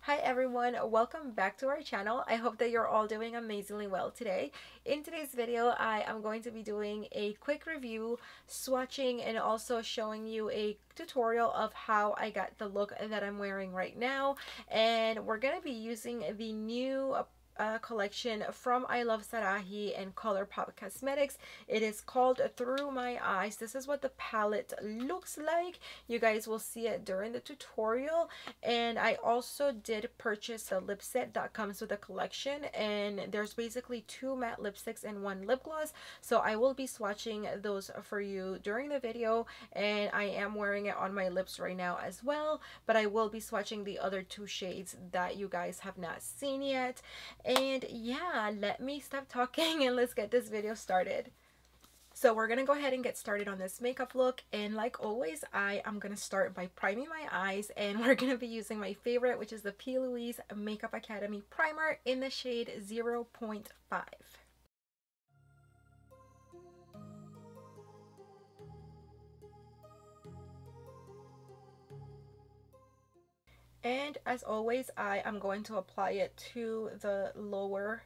Hi everyone, welcome back to our channel. I hope that you're all doing amazingly well today. In today's video, I am going to be doing a quick review, swatching, and also showing you a tutorial of how I got the look that I'm wearing right now. And we're going to be using the new collection from Iluvsarahii and Colourpop Cosmetics. It is called Through My Eyes. This is what the palette looks like. You guys will see it during the tutorial. And I also did purchase a lip set that comes with a collection, and there's basically 2 matte lipsticks and 1 lip gloss, so I will be swatching those for you during the video. And I am wearing it on my lips right now as well, but I will be swatching the other 2 shades that you guys have not seen yet. And yeah, let me stop talking and let's get this video started. So we're going to go ahead and get started on this makeup look, and like always, I am going to start by priming my eyes, and we're going to be using my favorite, which is the P. Louise Makeup Academy Primer in the shade 0.5. And as always, I am going to apply it to the lower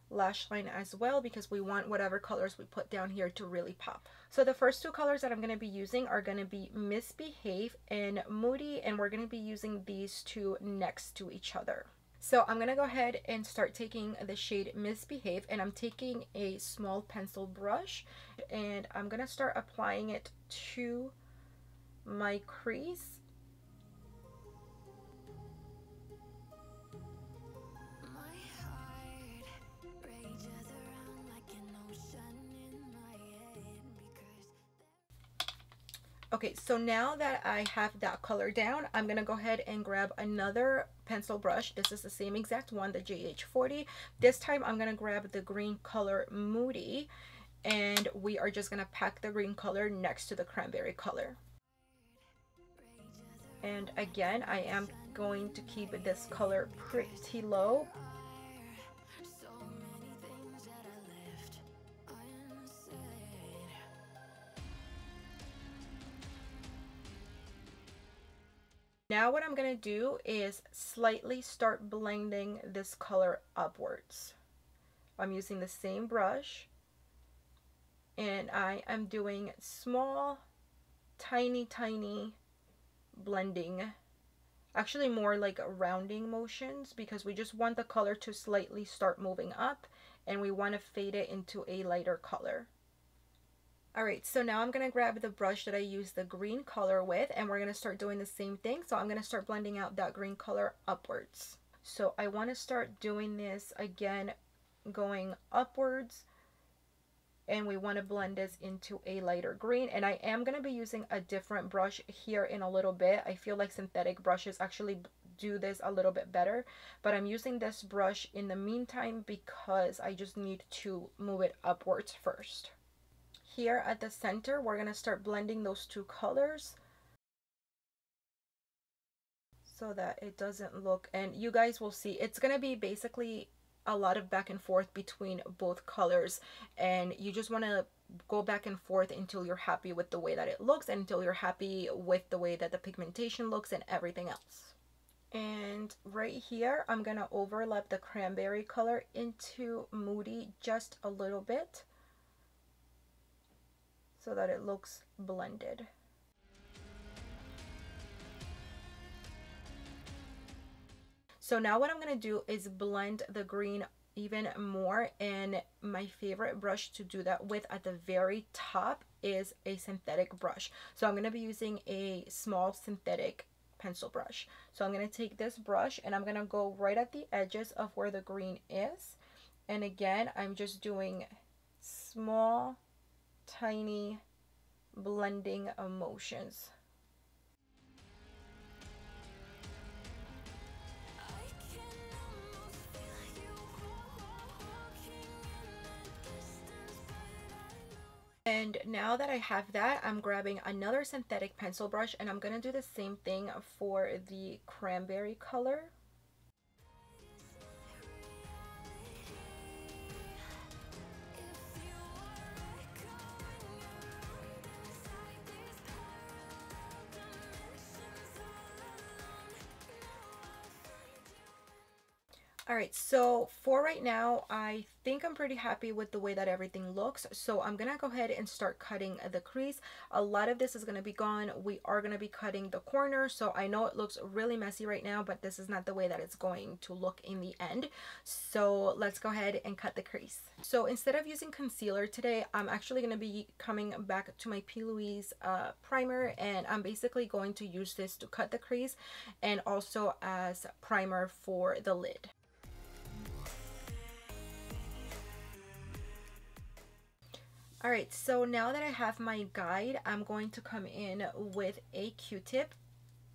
lash line as well, because we want whatever colors we put down here to really pop. So the first 2 colors that I'm going to be using are going to be Misbehave and Moody, and we're going to be using these 2 next to each other. So I'm going to go ahead and start taking the shade Misbehave, and I'm taking a small pencil brush, and I'm going to start applying it to my crease. Okay, so now that I have that color down, I'm going to go ahead and grab another pencil brush. This is the same exact one, the JH40. This time I'm going to grab the green color Moody, and we are just going to pack the green color next to the cranberry color. And again, I am going to keep this color pretty low. Now what I'm going to do is slightly start blending this color upwards. I'm using the same brush, and I am doing small, tiny blending. Actually more like rounding motions, because we just want the color to slightly start moving up, and we want to fade it into a lighter color. Alright, so now I'm going to grab the brush that I used the green color with, and we're going to start doing the same thing. So I'm going to start blending out that green color upwards. So I want to start doing this again, going upwards, and we want to blend this into a lighter green. And I am going to be using a different brush here in a little bit. I feel like synthetic brushes actually do this a little bit better, but I'm using this brush in the meantime because I just need to move it upwards first. Here at the center, we're going to start blending those 2 colors so that it doesn't look, and you guys will see it's going to be basically a lot of back and forth between both colors, and you just want to go back and forth until you're happy with the way that it looks, and until you're happy with the way that the pigmentation looks and everything else. And right here, I'm going to overlap the cranberry color into Moody just a little bit, so that it looks blended. So now what I'm going to do is blend the green even more, and my favorite brush to do that with at the very top is a synthetic brush. So I'm going to be using a small synthetic pencil brush. So I'm going to take this brush and I'm going to go right at the edges of where the green is, and again I'm just doing small, tiny blending motions. And now that I have that, I'm grabbing another synthetic pencil brush, and I'm going to do the same thing for the cranberry color. All right, so for right now, I think I'm pretty happy with the way that everything looks. So I'm gonna go ahead and start cutting the crease. A lot of this is gonna be gone. We are gonna be cutting the corner. So I know it looks really messy right now, but this is not the way that it's going to look in the end. So let's go ahead and cut the crease. So instead of using concealer today, I'm actually gonna be coming back to my P. Louise primer, and I'm basically going to use this to cut the crease and also as primer for the lid. All right, so now that I have my guide, I'm going to come in with a Q-tip,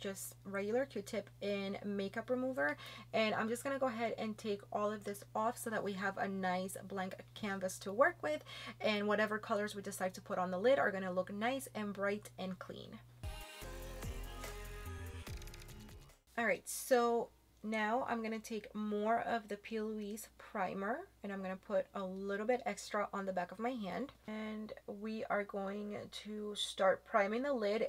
just regular Q-tip and makeup remover, and I'm just gonna go ahead and take all of this off so that we have a nice blank canvas to work with, and whatever colors we decide to put on the lid are gonna look nice and bright and clean. All right, so now I'm going to take more of the P. Louise primer, and I'm going to put a little bit extra on the back of my hand, and we are going to start priming the lid.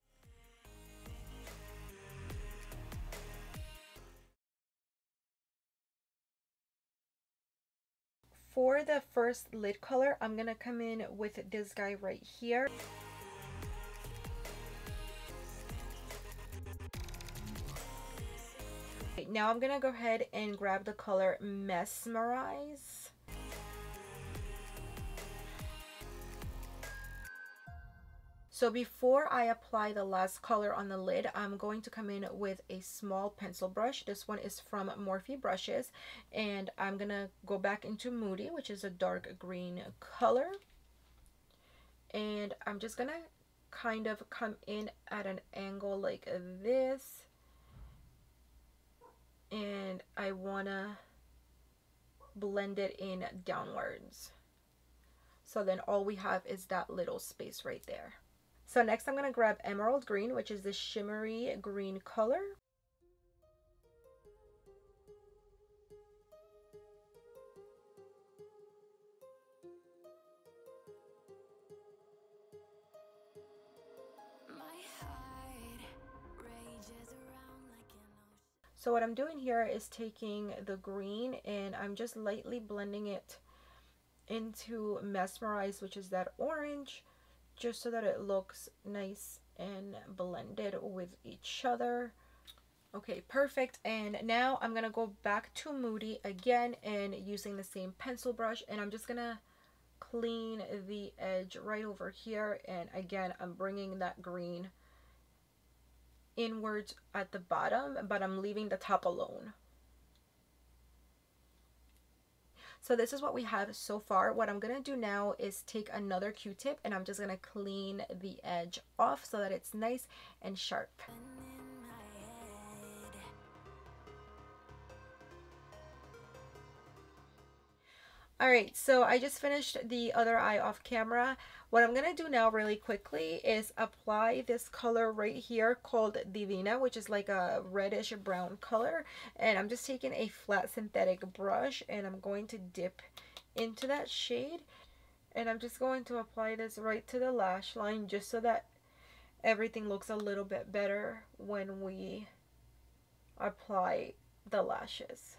For the first lid color, I'm going to come in with this guy right here. Now I'm gonna go ahead and grab the color Mesmerize. So before I apply the last color on the lid, I'm going to come in with a small pencil brush. This one is from Morphe Brushes, and I'm gonna go back into Moody, which is a dark green color, and I'm just gonna kind of come in at an angle like this, and I wanna blend it in downwards. So then all we have is that little space right there. So next I'm gonna grab Emerald Green, which is the shimmery green color. So what I'm doing here is taking the green and I'm just lightly blending it into Mesmerize, which is that orange, just so that it looks nice and blended with each other. Okay, perfect. And now I'm gonna go back to Moody again and using the same pencil brush, and I'm just gonna clean the edge right over here, and again I'm bringing that green inwards at the bottom, but I'm leaving the top alone. So this is what we have so far. What I'm gonna do now is take another Q-tip and I'm just gonna clean the edge off so that it's nice and sharp. Alright, so I just finished the other eye off camera. What I'm going to do now really quickly is apply this color right here called Divina, which is like a reddish brown color. And I'm just taking a flat synthetic brush and I'm going to dip into that shade. And I'm just going to apply this right to the lash line just so that everything looks a little bit better when we apply the lashes.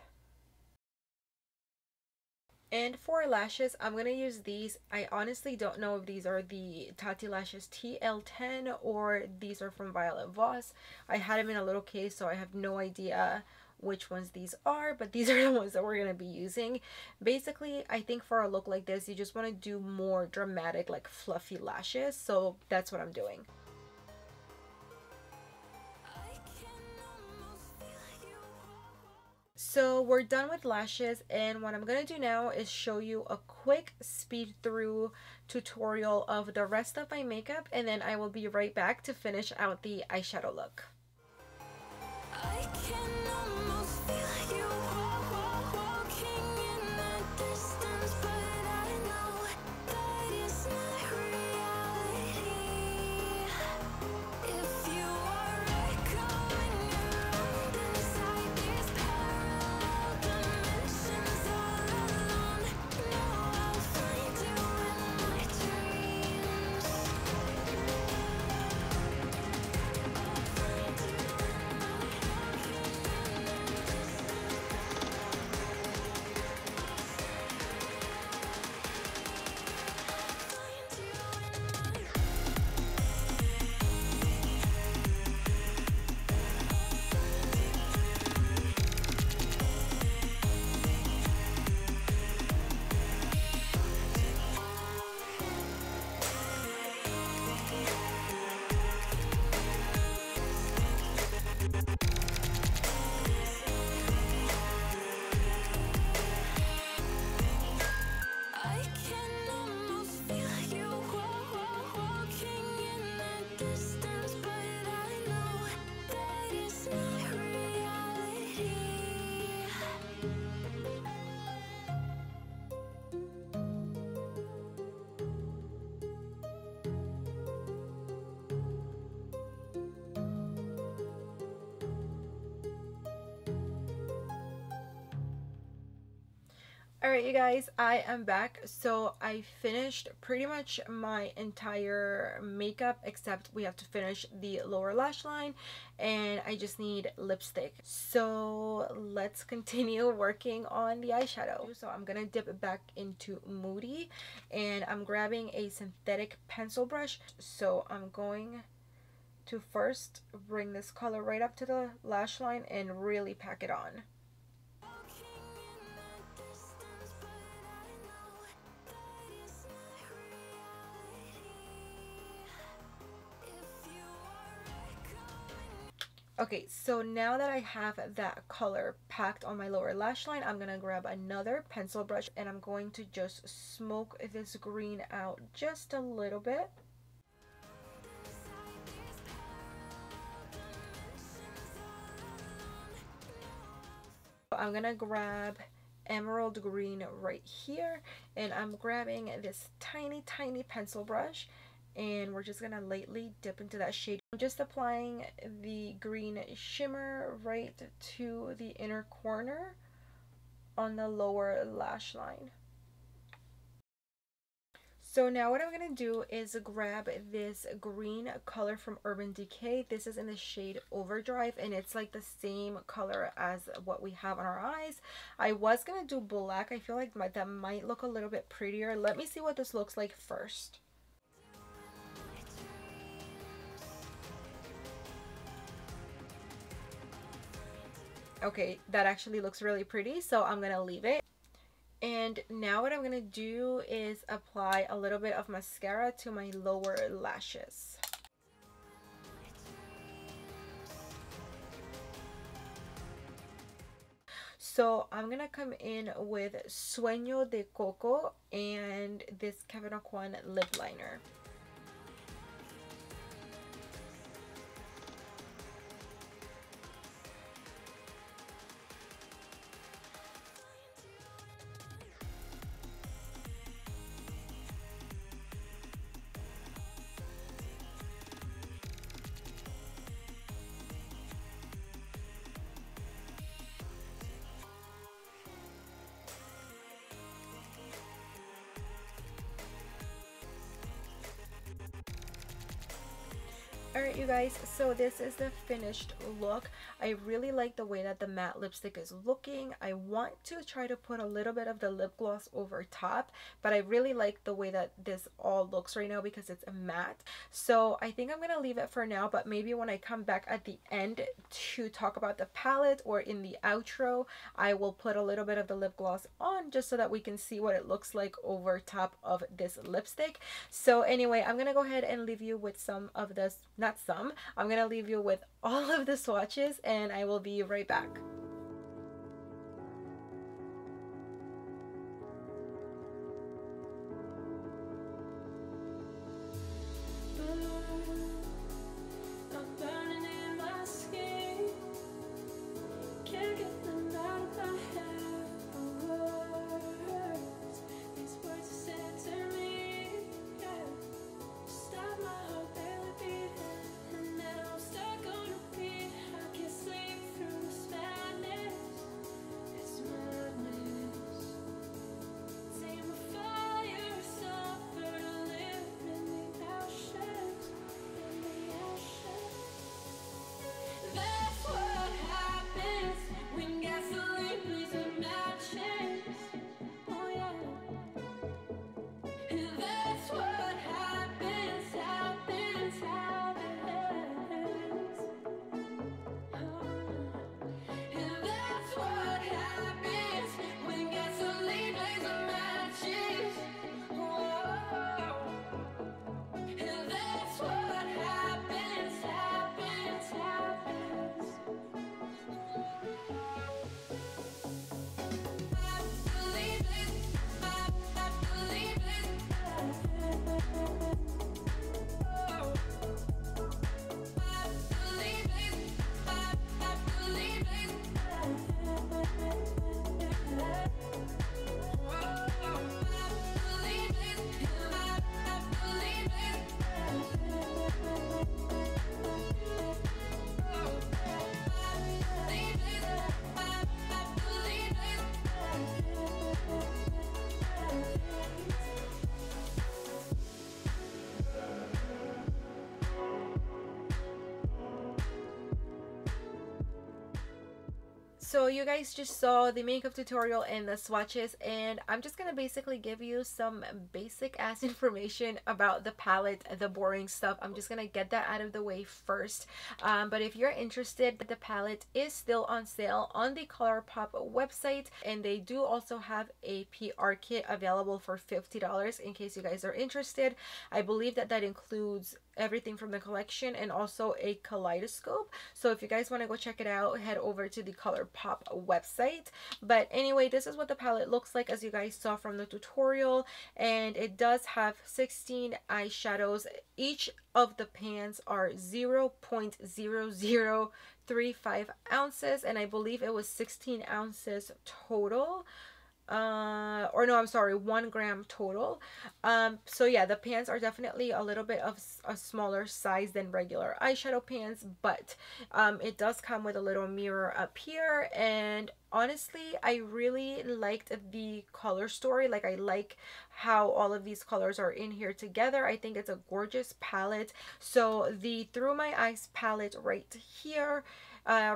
And for lashes, I'm going to use these. I honestly don't know if these are the Tati Lashes TL10 or these are from Violet Voss. I had them in a little case, so I have no idea which ones these are, but these are the ones that we're going to be using. Basically, I think for a look like this, you just want to do more dramatic, like fluffy lashes, so that's what I'm doing. So we're done with lashes, and what I'm going to do now is show you a quick speed through tutorial of the rest of my makeup, and then I will be right back to finish out the eyeshadow look. I can almost feel you walking in the distance, but I know that it's not reality. If you are echoing around inside these parallel dimensions all alone, know I'll find you in my dreams. I'll find you in my walking in the Alright, you guys, I am back. So I finished pretty much my entire makeup, except we have to finish the lower lash line and I just need lipstick. So let's continue working on the eyeshadow. So I'm gonna dip it back into Moody and I'm grabbing a synthetic pencil brush. So I'm going to first bring this color right up to the lash line and really pack it on. Okay, so now that I have that color packed on my lower lash line, I'm gonna grab another pencil brush and I'm going to just smoke this green out just a little bit. I'm gonna grab emerald green right here and I'm grabbing this tiny pencil brush and we're just gonna lightly dip into that shade. I'm just applying the green shimmer right to the inner corner on the lower lash line. So now what I'm going to do is grab this green color from Urban Decay. This is in the shade Overdrive and it's like the same color as what we have on our eyes. I was going to do black. I feel like that might look a little bit prettier. Let me see what this looks like first. Okay, that actually looks really pretty, so I'm going to leave it. And now what I'm going to do is apply a little bit of mascara to my lower lashes. So I'm going to come in with Sueño de Coco and this Kevyn Aucoin lip liner. Alright you guys, so this is the finished look. I really like the way that the matte lipstick is looking. I want to try to put a little bit of the lip gloss over top, but I really like the way that this all looks right now because it's a matte. So I think I'm going to leave it for now, but maybe when I come back at the end to talk about the palette or in the outro, I will put a little bit of the lip gloss on just so that we can see what it looks like over top of this lipstick. So anyway, I'm going to go ahead and leave you with some of this, not some, I'm going to leave you with all of the swatches and I will be right back. so you guys just saw the makeup tutorial and the swatches, and I'm just gonna basically give you some basic ass information about the palette, the boring stuff. I'm just gonna get that out of the way first. But if you're interested, the palette is still on sale on the Colourpop website, and they do also have a PR kit available for $50 in case you guys are interested. I believe that that includes everything from the collection and also a kaleidoscope. So if you guys want to go check it out, head over to the Colourpop website. But anyway, this is what the palette looks like, as you guys saw from the tutorial, and it does have 16 eyeshadows. Each of the pans are 0.0035 ounces, and I believe it was 16 ounces total. Or no, I'm sorry, 1 gram total. So yeah, the pans are definitely a little bit of a smaller size than regular eyeshadow pans, but it does come with a little mirror up here. And honestly, I really liked the color story. Like, I like how all of these colors are in here together. I think it's a gorgeous palette. So the Through My Eyes palette right here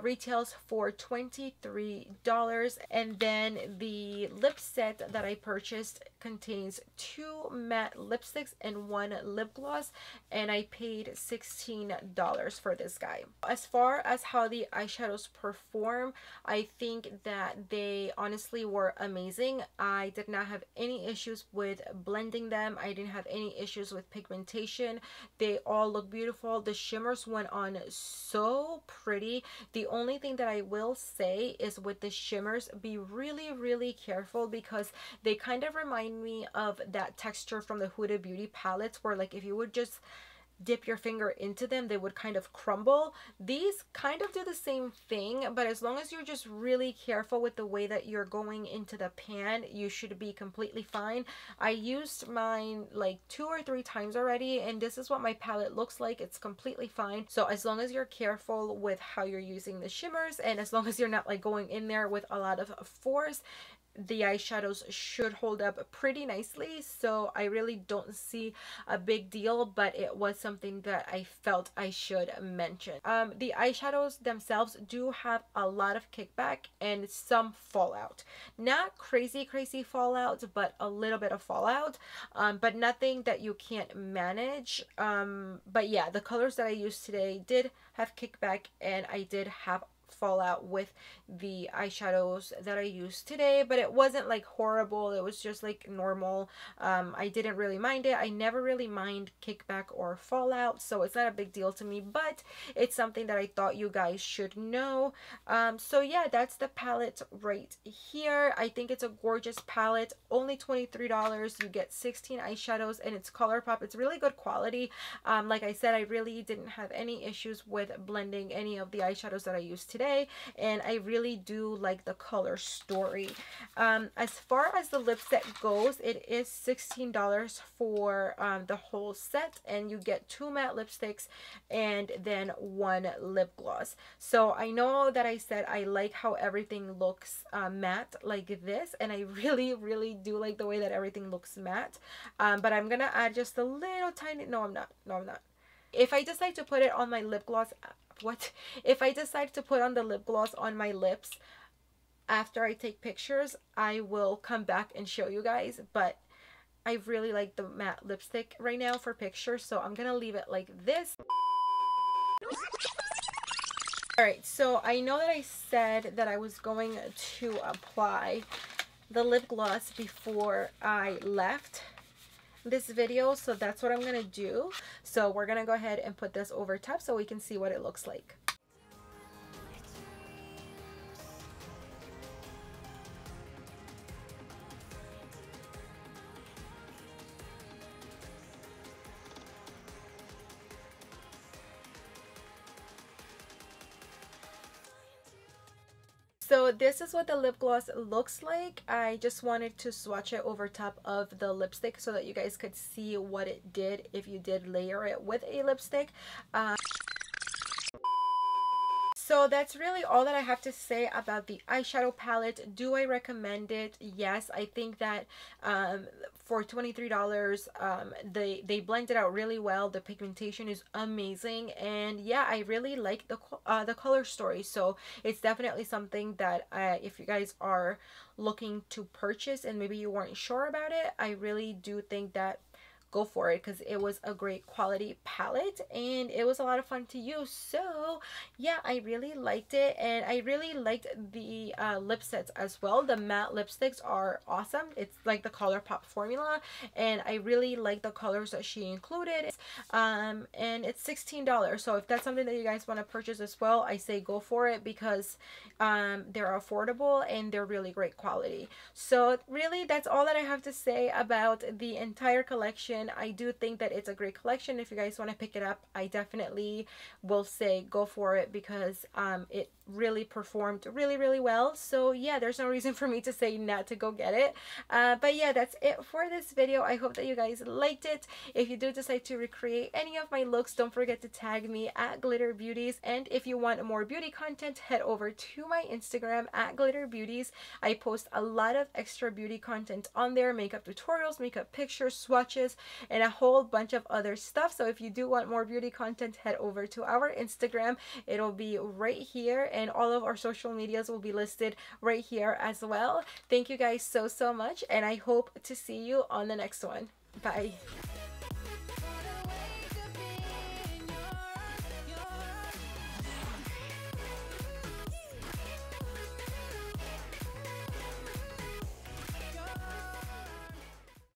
retails for $23, and then the lip set that I purchased contains 2 matte lipsticks and 1 lip gloss, and I paid $16 for this guy. As far as how the eyeshadows perform, I think that they honestly were amazing. I did not have any issues with blending them. I didn't have any issues with pigmentation. They all look beautiful. The shimmers went on so pretty. The only thing that I will say is, with the shimmers, be really careful, because they kind of remind me of that texture from the Huda Beauty palettes, where like if you would just dip your finger into them, they would kind of crumble. These kind of do the same thing, but as long as you're just really careful with the way that you're going into the pan, you should be completely fine. I used mine like 2 or 3 times already, and this is what my palette looks like. It's completely fine. So as long as you're careful with how you're using the shimmers, and as long as you're not like going in there with a lot of force, the eyeshadows should hold up pretty nicely. So I really don't see a big deal, but it was something that I felt I should mention. The eyeshadows themselves do have a lot of kickback and some fallout. Not crazy fallout, but a little bit of fallout, but nothing that you can't manage. But yeah, the colors that I used today did have kickback, and I did have fallout with the eyeshadows that I used today, but it wasn't like horrible. It was just like normal. I didn't really mind it. I never really mind kickback or fallout, so it's not a big deal to me, but it's something that I thought you guys should know. So yeah, that's the palette right here. I think it's a gorgeous palette. Only $23. You get 16 eyeshadows, and it's Colourpop. It's really good quality. Like I said, I really didn't have any issues with blending any of the eyeshadows that I used today, and I really do like the color story. As far as the lip set goes, it is $16 for the whole set, and you get 2 matte lipsticks and then 1 lip gloss. So I know that I said I like how everything looks matte like this, and I really do like the way that everything looks matte. But I'm gonna add just a little tiny, no I'm not, if I decide to put it on my lip gloss, if I decide to put on the lip gloss on my lips after I take pictures, I will come back and show you guys. But I really like the matte lipstick right now for pictures, so I'm gonna leave it like this. Alright, so I know that I said that I was going to apply the lip gloss before I left this video, so that's what I'm gonna do. So we're gonna go ahead and put this over top so we can see what it looks like. So this is what the lip gloss looks like. I just wanted to swatch it over top of the lipstick so that you guys could see what it did if you did layer it with a lipstick. So that's really all that I have to say about the eyeshadow palette. Do I recommend it? Yes, I think that for $23, they blend it out really well. The pigmentation is amazing, and yeah, I really like the color story. So it's definitely something that if you guys are looking to purchase and maybe you weren't sure about it, I really do think that go for it, because it was a great quality palette and it was a lot of fun to use. So yeah, I really liked it, and I really liked the lip sets as well. The matte lipsticks are awesome. It's like the Colourpop formula, and I really like the colors that she included. And it's $16, so if that's something that you guys want to purchase as well, I say go for it, because they're affordable and they're really great quality. So really, that's all that I have to say about the entire collection. I do think that it's a great collection. If you guys want to pick it up, I definitely will say go for it, because it really performed really well. So yeah, there's no reason for me to say not to go get it. But yeah, that's it for this video. I hope that you guys liked it. If you do decide to recreate any of my looks, don't forget to tag me at GlitterBeauties. And if you want more beauty content, head over to my Instagram at GlitterBeauties. I post a lot of extra beauty content on there, makeup tutorials, makeup pictures, swatches, and a whole bunch of other stuff. So if you do want more beauty content, head over to our Instagram. It'll be right here, and all of our social medias will be listed right here as well. Thank you guys so much, and I hope to see you on the next one. Bye.